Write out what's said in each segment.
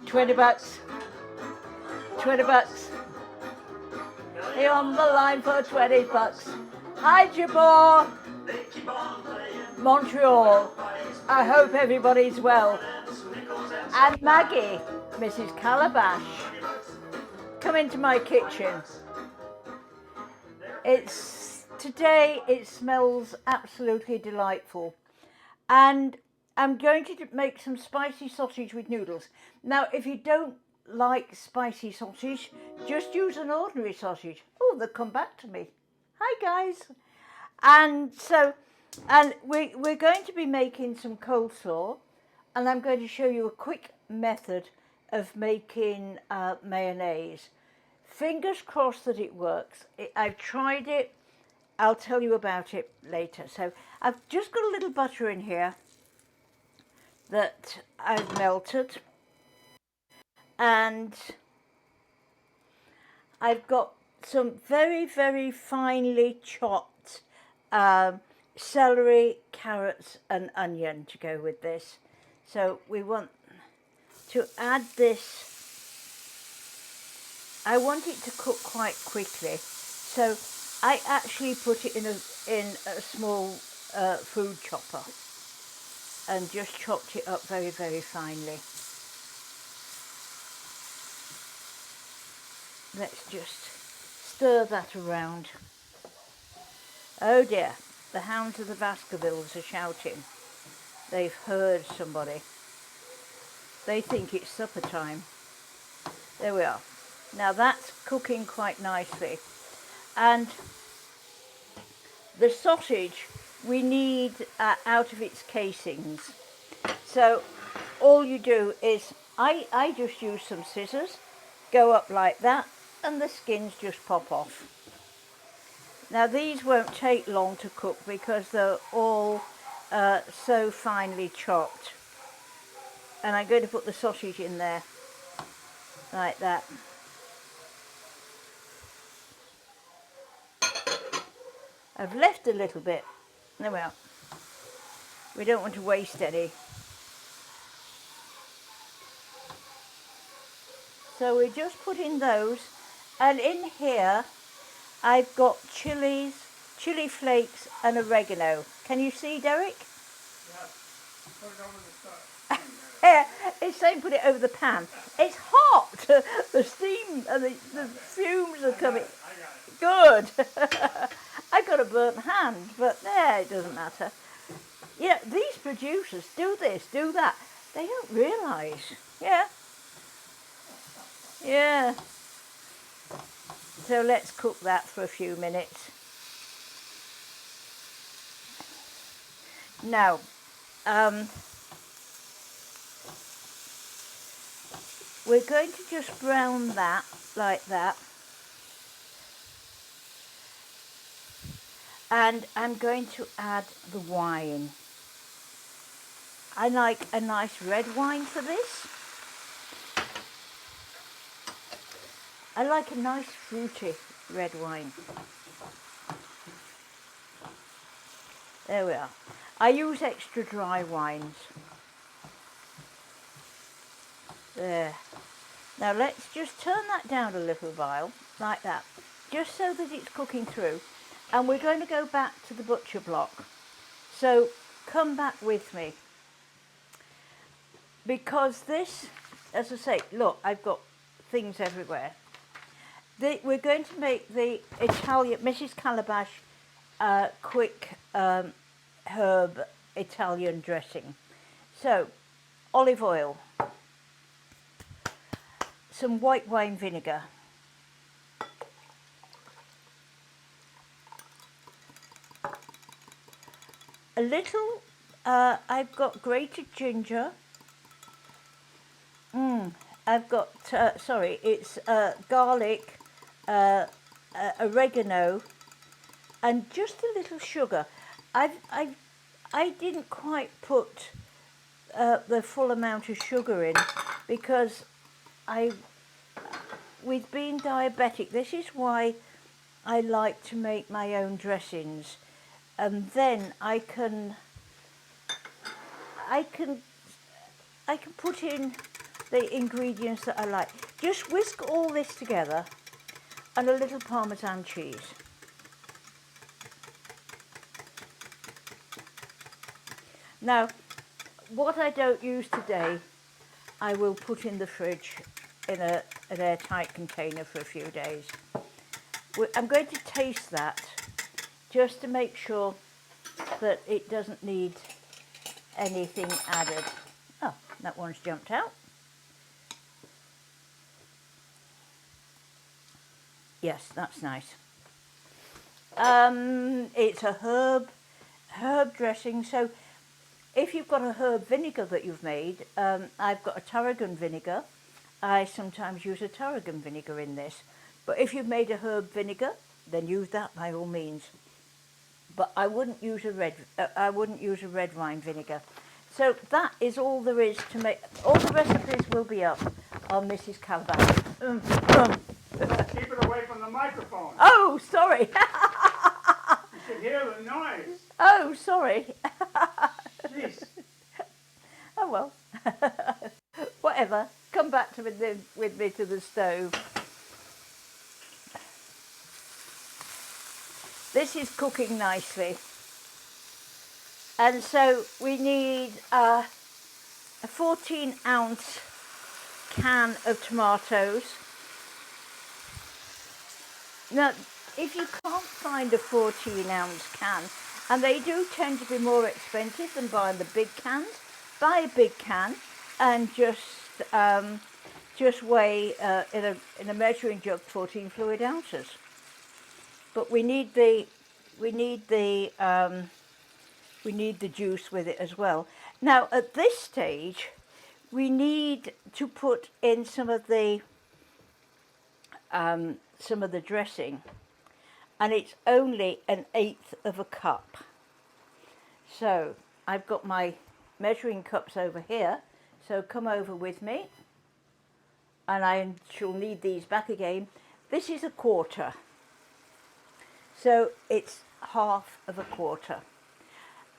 20 bucks. 20 bucks. You're on the line for 20 bucks. Hi, Jabor. Montreal. I hope everybody's well. And Maggie, Mrs. Calabash. Come into my kitchen. Today it smells absolutely delightful. And I'm going to make some spicy sausage with noodles. Now, if you don't like spicy sausage, just use an ordinary sausage. Oh, they'll come back to me. Hi, guys. And we're going to be making some coleslaw, and I'm going to show you a quick method of making mayonnaise. Fingers crossed that it works. I've tried it. I'll tell you about it later. So I've just got a little butter in here that I've melted, and I've got some very, very finely chopped celery, carrots and onion to go with this. So we want to add this. I want it to cook quite quickly, so I actually put it in a small food chopper and just chopped it up very, very finely. Let's just stir that around. Oh dear, the hounds of the Baskervilles are shouting. They've heard somebody. They think it's supper time. There we are. Now that's cooking quite nicely. And the sausage we need out of its casings. So all you do is, I just use some scissors, go up like that, and the skins just pop off. Now these won't take long to cook because they're all so finely chopped. And I'm going to put the sausage in there like that. I've left a little bit. There we are. We don't want to waste any. So we just put in those, and in here I've got chili flakes and oregano. Can you see, Derek? Yes. Put it over the stove. Yeah, it's saying put it over the pan. It's hot. The steam and the fumes are coming. I got it. Good. I've got a burnt hand, but there, it doesn't matter. You know, these producers do this, do that. They don't realise. Yeah. Yeah. So let's cook that for a few minutes. Now, we're going to just brown that like that. And I'm going to add the wine. I like a nice red wine for this. I like a nice fruity red wine. There we are. I use extra dry wines. There. Now let's just turn that down a little while, like that, just so that it's cooking through. And we're going to go back to the butcher block. So come back with me. Because this, as I say, look, I've got things everywhere. We're going to make the Italian, Mrs. Calabash, quick herb Italian dressing. So, olive oil, some white wine vinegar, a little, I've got grated ginger. I've got, it's garlic, oregano, and just a little sugar. I didn't quite put the full amount of sugar in because with being diabetic, this is why I like to make my own dressings, and then I can put in the ingredients that I like. Just whisk all this together and a little Parmesan cheese. Now, what I don't use today, I will put in the fridge in an airtight container for a few days. I'm going to taste that just to make sure that it doesn't need anything added. Oh, that one's jumped out. Yes, that's nice. It's a herb dressing. So if you've got a herb vinegar that you've made, I've got a tarragon vinegar. I sometimes use a tarragon vinegar in this. But if you've made a herb vinegar, then use that by all means. But I wouldn't use a red wine vinegar. So that is all there is to make. All the recipes will be up on Mrs. Calabash. Keep it away from the microphone. Oh, sorry. You should hear the noise. Oh, sorry. Jeez. Oh well. Whatever. Come back to with me to the stove. This is cooking nicely. And so we need a 14-ounce can of tomatoes. Now, if you can't find a 14-ounce can, and they do tend to be more expensive than buying the big cans, buy a big can and just weigh in a measuring jug 14 fluid ounces. But we need the juice with it as well. Now at this stage, we need to put in some of the dressing, and it's only 1/8 of a cup. So I've got my measuring cups over here. So come over with me, and I shall need these back again. This is 1/4. So it's 1/2 of a quarter.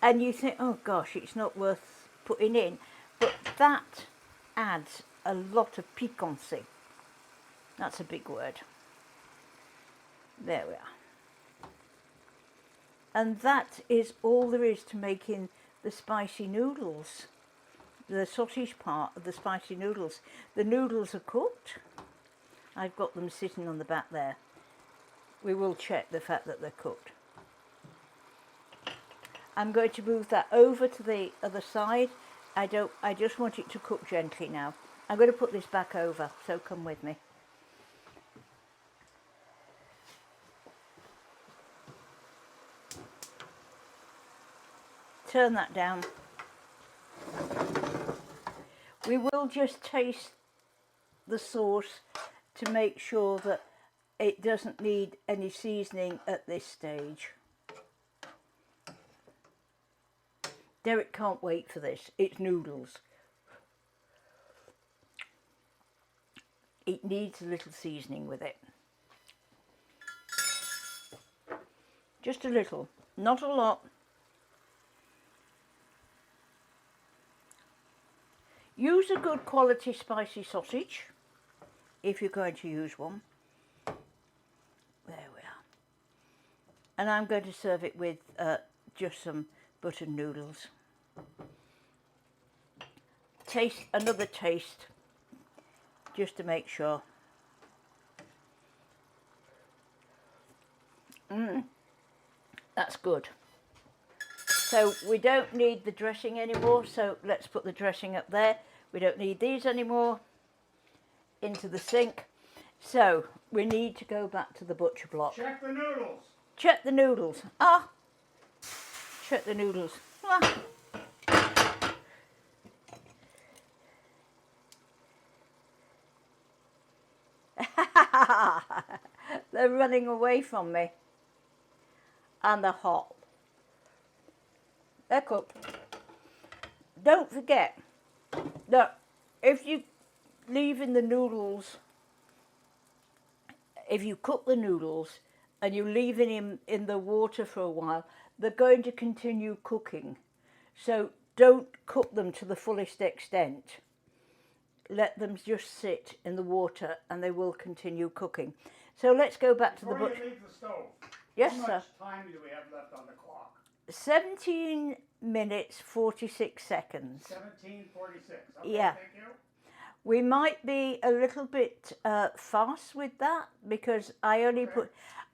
And you think, oh gosh, it's not worth putting in. But that adds a lot of piquancy. That's a big word. There we are. And that is all there is to making the spicy noodles. The sausage part of the spicy noodles. The noodles are cooked. I've got them sitting on the back there. We will check the fact that they're cooked. I'm going to move that over to the other side. I just want it to cook gently now. I'm going to put this back over, so come with me. Turn that down. We will just taste the sauce to make sure that it doesn't need any seasoning at this stage. Derek can't wait for this. It's noodles. It needs a little seasoning with it. Just a little, not a lot. Use a good quality spicy sausage if you're going to use one. There we are. And I'm going to serve it with just some buttered noodles. Taste another taste, just to make sure. That's good. So we don't need the dressing anymore, so let's put the dressing up there. We don't need these anymore. Into the sink. So we need to go back to the butcher block. Check the noodles. Check the noodles. Ah! Check the noodles. Ah. They're running away from me. And they're hot. They're cooked. Don't forget that if you leave in the noodles, if you cook the noodles and you leave them in the water for a while, they're going to continue cooking. So don't cook them to the fullest extent. let them just sit in the water and they will continue cooking. So let's go back to the Before butcher. you leave the stove, Yes, how sir. much time do we have left on the clock? 17 minutes 46 seconds. 17:46. Okay, Yeah. thank you. We might be a little bit fast with that because I only Okay. put.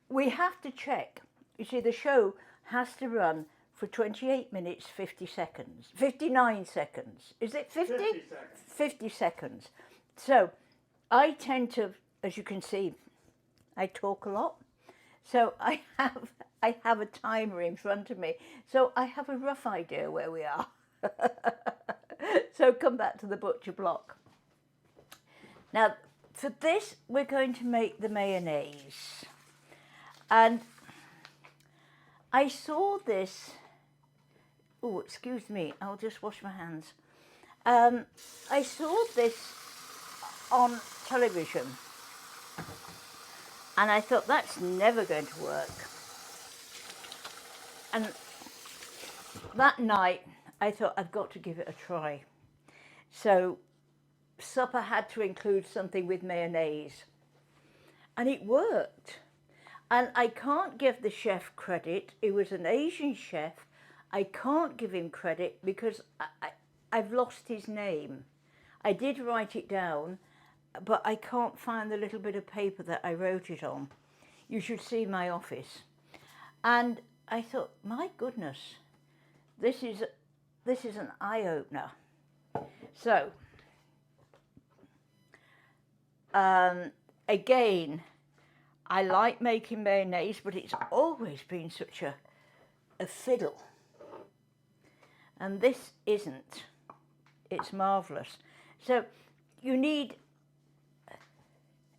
We have to check. You see, the show has to run for 28 minutes 50 seconds. 59 seconds. Is it 50? 50 seconds. 50 seconds. So I tend to, as you can see, I talk a lot. So I have a timer in front of me. So I have a rough idea where we are. So come back to the butcher block. Now, for this, we're going to make the mayonnaise. And I saw this, oh, excuse me, I'll just wash my hands. I saw this on television. And I thought, that's never going to work. And that night, I thought, I've got to give it a try. So supper had to include something with mayonnaise. And it worked. And I can't give the chef credit. It was an Asian chef. I can't give him credit because I've lost his name. I did write it down, but I can't find the little bit of paper that I wrote it on. You should see my office. And I thought, my goodness, this is an eye-opener. So, again, I like making mayonnaise, but it's always been such a fiddle. And this isn't. It's marvellous. So you need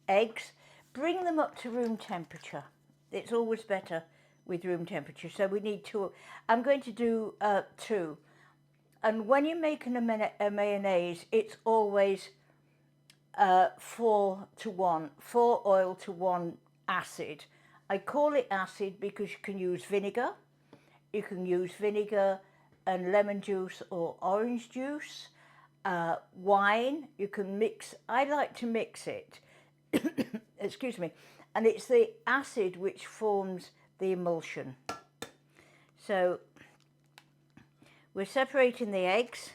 eggs. Bring them up to room temperature. It's always better with room temperature. So we need 2. I'm going to do 2. And when you're making a mayonnaise, it's always 4 to 1. 4 oil to 1 acid. I call it acid because you can use vinegar. You can use vinegar and lemon juice or orange juice. Wine, you can mix. I like to mix it. Excuse me. And it's the acid which forms the emulsion. So we're separating the eggs.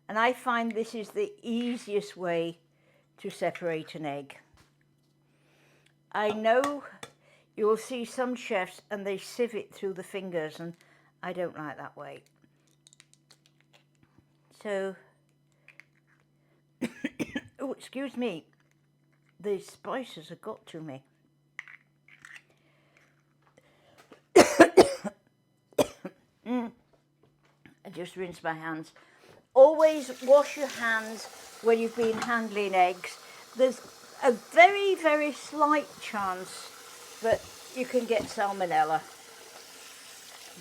And I find this is the easiest way to separate an egg. I know you'll see some chefs and they sieve it through the fingers, and I don't like that way. So, oh, excuse me, the spices have got to me. I just rinse my hands. Always wash your hands when you've been handling eggs. There's a very, very slight chance that you can get salmonella.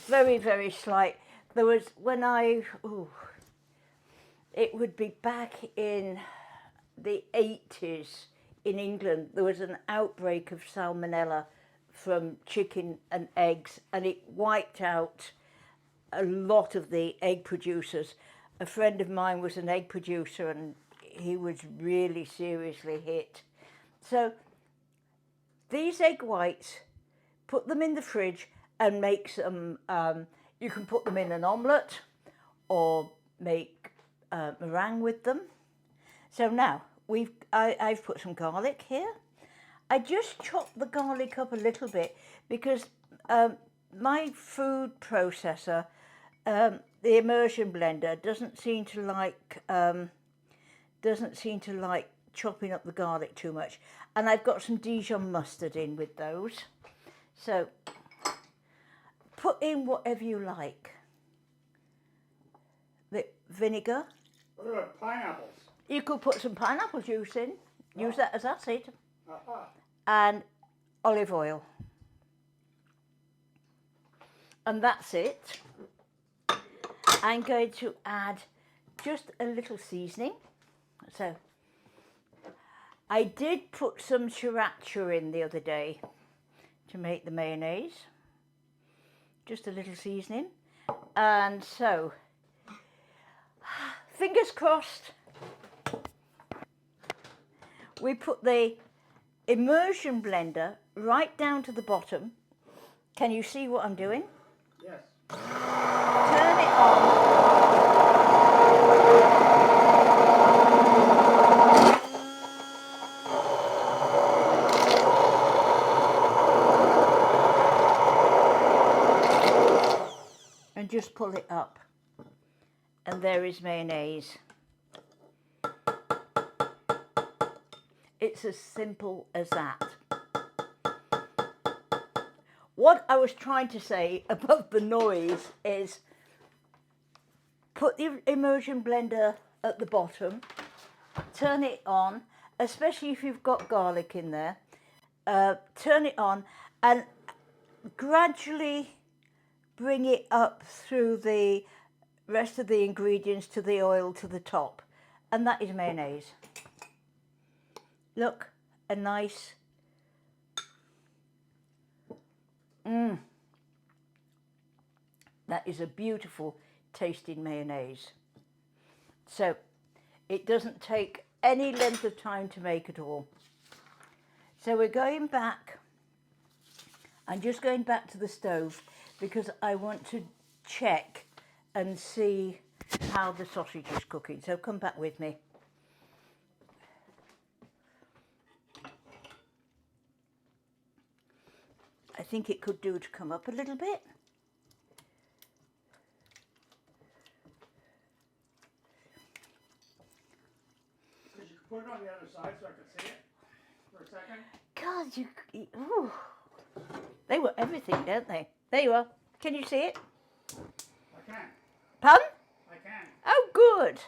Very, very slight. There was, it would be back in the 80s in England, there was an outbreak of salmonella from chicken and eggs, and it wiped out a lot of the egg producers. A friend of mine was an egg producer and he was really seriously hit. So these egg whites, put them in the fridge and make some, you can put them in an omelette or make meringue with them. So now I've put some garlic here. I just chopped the garlic up a little bit because my food processor, the immersion blender, doesn't seem to like chopping up the garlic too much. And I've got some Dijon mustard in with those. So put in whatever you like. The vinegar. What about pineapples? You could put some pineapple juice in. Use that as acid. Uh-huh. And olive oil. And that's it. I'm going to add just a little seasoning. So I did put some sriracha in the other day to make the mayonnaise. Just a little seasoning. And so, fingers crossed, we put the immersion blender right down to the bottom. Can you see what I'm doing? Yes. Turn it on. And just pull it up. And there is mayonnaise. It's as simple as that. What I was trying to say above the noise is put the immersion blender at the bottom, turn it on, especially if you've got garlic in there, turn it on and gradually bring it up through the rest of the ingredients to the oil to the top. And that is mayonnaise. Look, a nice, that is a beautiful tasting mayonnaise. So it doesn't take any length of time to make at all. So we're going back, I'm just going back to the stove because I want to check and see how the sausage is cooking. So come back with me. I think it could do to come up a little bit. Because you can put it on the other side so I can see it for a second. God, ooh. They were everything, don't they? There you are. Can you see it? I can. Pardon? I can. Oh, good.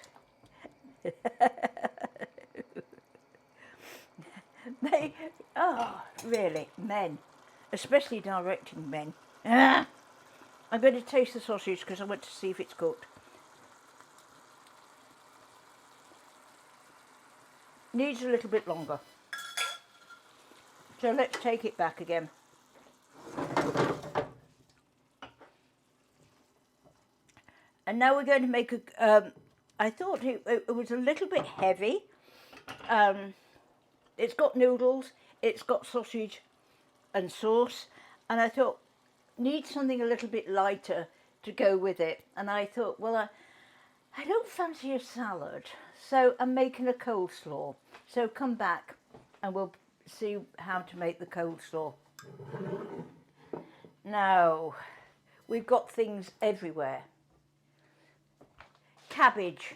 Really, men, especially directing men. I'm going to taste the sausage because I want to see if it's cooked. Needs a little bit longer. So let's take it back again. And now we're going to make a, I thought it was a little bit heavy. It's got noodles, it's got sausage and sauce. And I thought, need something a little bit lighter to go with it. And I thought, well, I don't fancy a salad. So I'm making a coleslaw. So come back and we'll see how to make the coleslaw. Now, we've got things everywhere. Cabbage,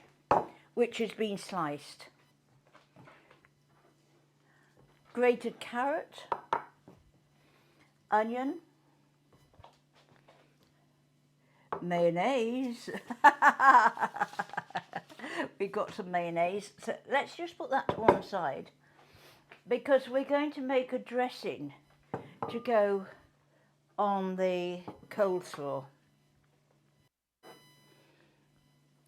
which has been sliced. Grated carrot. Onion. Mayonnaise. We've got some mayonnaise. So let's just put that to one side because we're going to make a dressing to go on the coleslaw.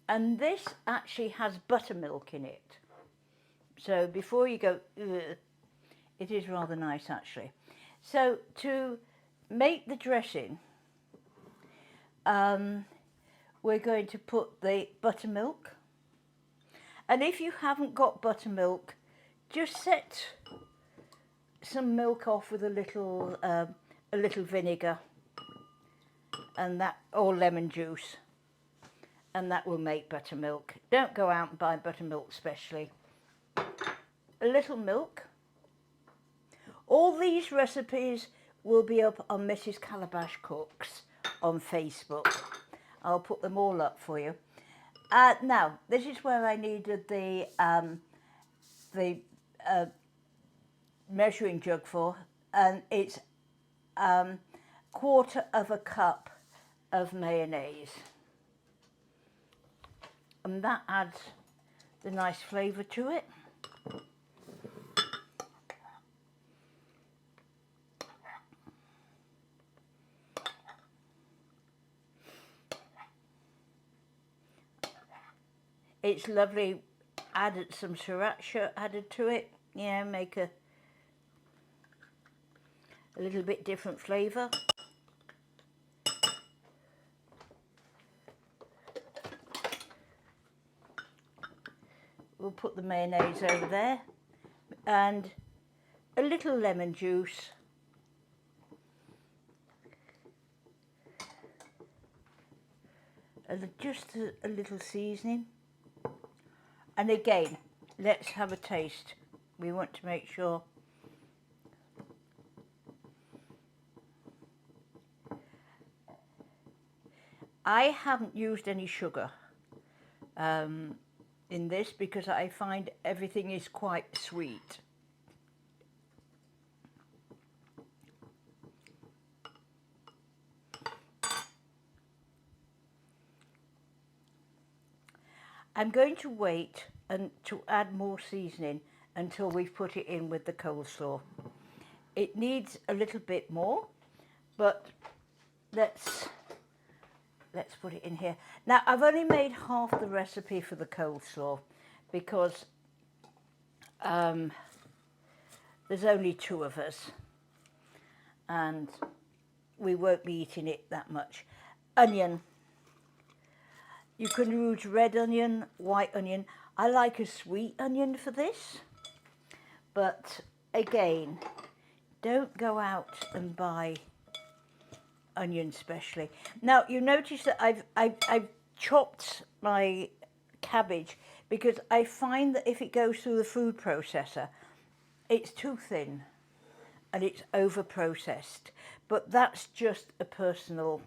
And this actually has buttermilk in it. So before you go, ugh, it is rather nice actually. So to make the dressing, we're going to put the buttermilk. And if you haven't got buttermilk, just set some milk off with a little vinegar and that, or lemon juice, and that will make buttermilk. Don't go out and buy buttermilk specially. A little milk. All these recipes will be up on Mrs. Calabash Cooks on Facebook. I'll put them all up for you. Now, this is where I needed the measuring jug for, and it's 1/4 of a cup of mayonnaise. And that adds the nice flavour to it. It's lovely. Added some sriracha added to it. Yeah, make a little bit different flavour. we'll put the mayonnaise over there, and a little lemon juice. And just a little seasoning. And again, let's have a taste. We want to make sure. I haven't used any sugar in this because I find everything is quite sweet. I'm going to wait and to add more seasoning until we've put it in with the coleslaw. It needs a little bit more, but let's put it in here. Now, I've only made half the recipe for the coleslaw because there's only 2 of us and we won't be eating it that much. Onion. You can use red onion, white onion. I like a sweet onion for this, but again, don't go out and buy onion specially. Now you notice that I've chopped my cabbage because I find that if it goes through the food processor, it's too thin and it's over processed. But that's just a personal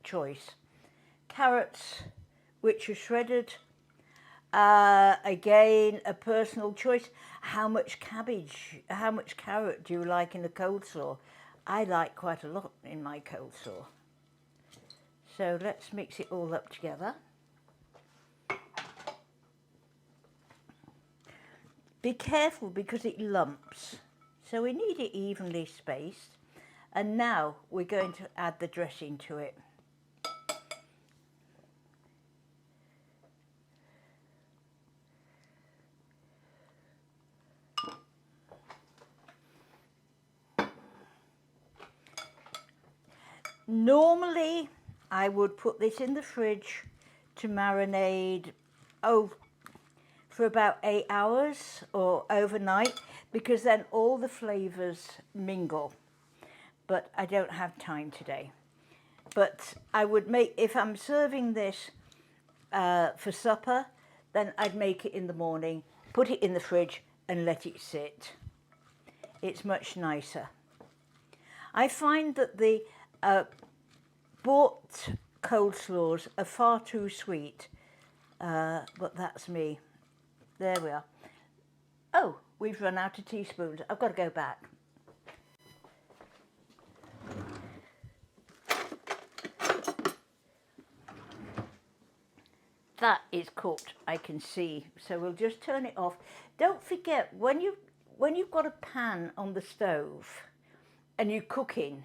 choice. Carrots, which are shredded, again a personal choice. How much carrot do you like in a coleslaw? I like quite a lot in my coleslaw. So let's mix it all up together. Be careful because it lumps. So we need it evenly spaced. And now we're going to add the dressing to it. Normally, I would put this in the fridge to marinate, for about 8 hours or overnight, because then all the flavours mingle. But I don't have time today. But I would make, if I'm serving this for supper, then I'd make it in the morning, put it in the fridge and let it sit. It's much nicer. I find that the bought coleslaws are far too sweet, but that's me. There we are. Oh, we've run out of teaspoons. I've got to go back. That is cooked, I can see. So we'll just turn it off. Don't forget, when you've got a pan on the stove and you're cooking,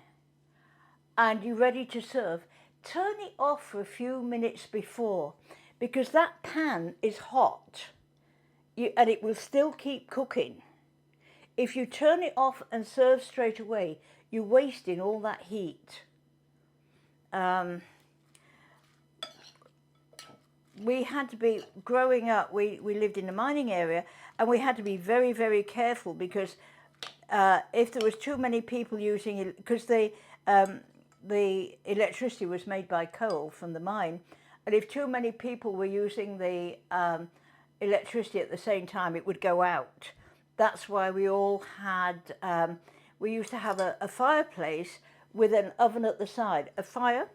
and you're ready to serve, turn it off for a few minutes before, because that pan is hot and it will still keep cooking. If you turn it off and serve straight away, you're wasting all that heat. We had to be, growing up, we lived in a mining area, and we had to be very, very careful because if there was too many people using it, because the electricity was made by coal from the mine, and if too many people were using the electricity at the same time, it would go out. That's why we all had, we used to have a fireplace with an oven at the side, a fire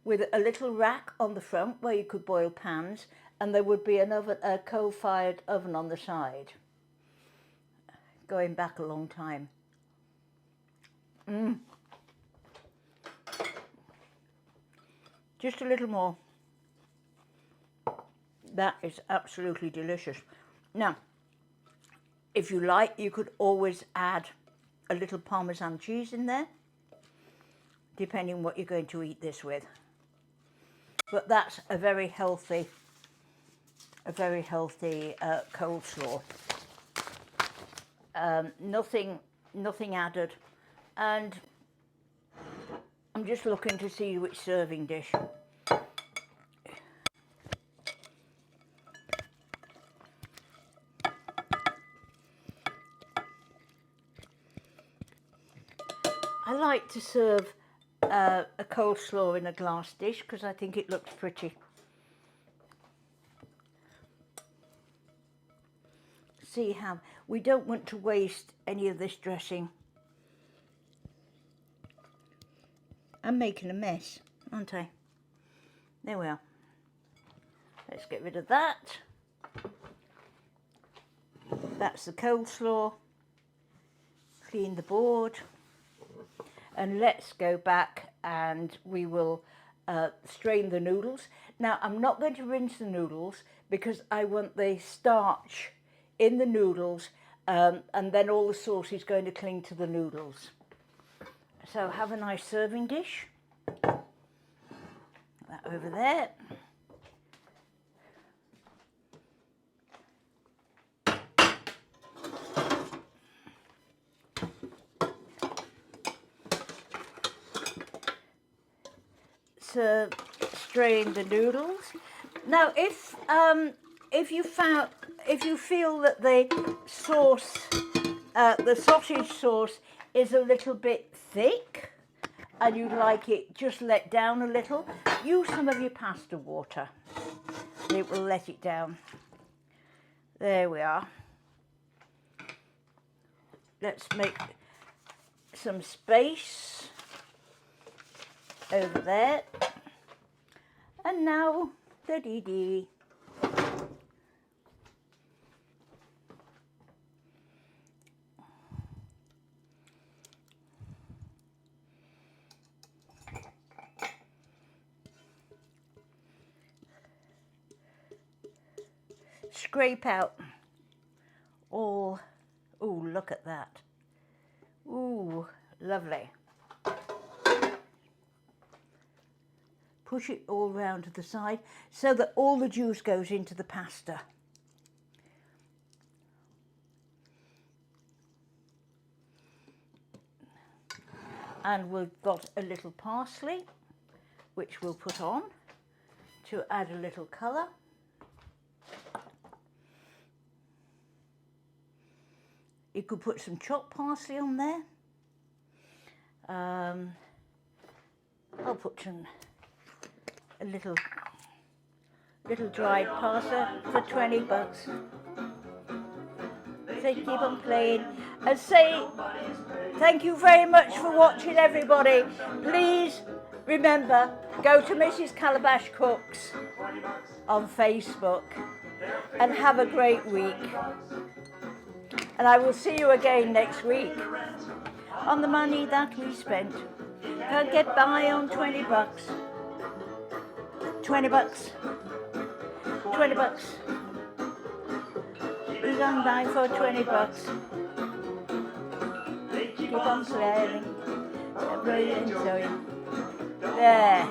with a little rack on the front where you could boil pans, and there would be an oven, a coal-fired oven on the side. Going back a long time. Just a little more. That is absolutely delicious. Now, if you like, you could always add a little Parmesan cheese in there, depending what you're going to eat this with. But that's a very healthy coleslaw. Nothing added, and I'm just looking to see which serving dish. like to serve a coleslaw in a glass dish because I think it looks pretty. See how we don't want to waste any of this dressing. I'm making a mess, aren't I? There we are. Let's get rid of that. That's the coleslaw. Clean the board. And let's go back and we will strain the noodles. Now, I'm not going to rinse the noodles because I want the starch in the noodles, and then all the sauce is going to cling to the noodles. So have a nice serving dish. That over there. So strain the noodles. Now, if you feel that the sauce, the sausage sauce, is a little bit thick, and you'd like it just let down a little, use some of your pasta water. It will let it down. There we are. Let's make some space over there. And now, da-dee-dee. Scrape out all, ooh, look at that. Ooh, lovely. Push it all round to the side so that all the juice goes into the pasta. And we've got a little parsley, which we'll put on to add a little colour. You could put some chopped parsley on there. I'll put some, a little dried parsley for 20 bucks. So keep on playing and say thank you very much for watching, everybody. Please remember, go to Mrs. Calabash Cooks on Facebook and have a great week. And I will see you again next week. On the money that we spent, can't get by on 20 bucks. 20 bucks. 20 bucks. We're gonna die for 20 bucks. Keep on playing. Brilliant, Zoe. There.